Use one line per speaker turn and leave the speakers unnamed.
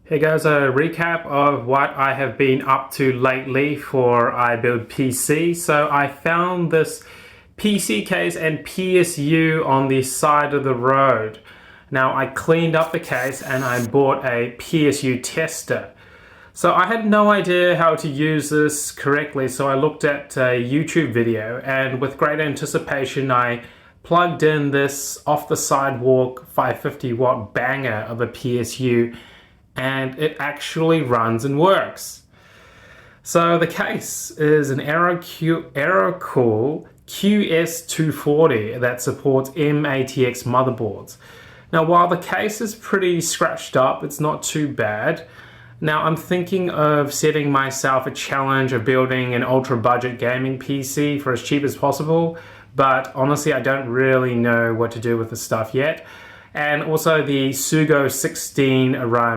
Hey guys, a recap of what I have been up to lately for I Build PC. So I found this PC case and PSU on the side of the road. Now I cleaned up the case and I bought a PSU tester. So I had no idea how to use this correctly, so I looked at a YouTube video and with great anticipation I plugged in this off the sidewalk 550 watt banger of a PSU, and it actually runs and works. So the case is an AeroCool QS240 that supports MATX motherboards. Now while the case is pretty scratched up, it's not too bad. Now I'm thinking of setting myself a challenge of building an ultra budget gaming PC for as cheap as possible, but honestly I don't really know what to do with the stuff yet. And also the Sugo 16 RAM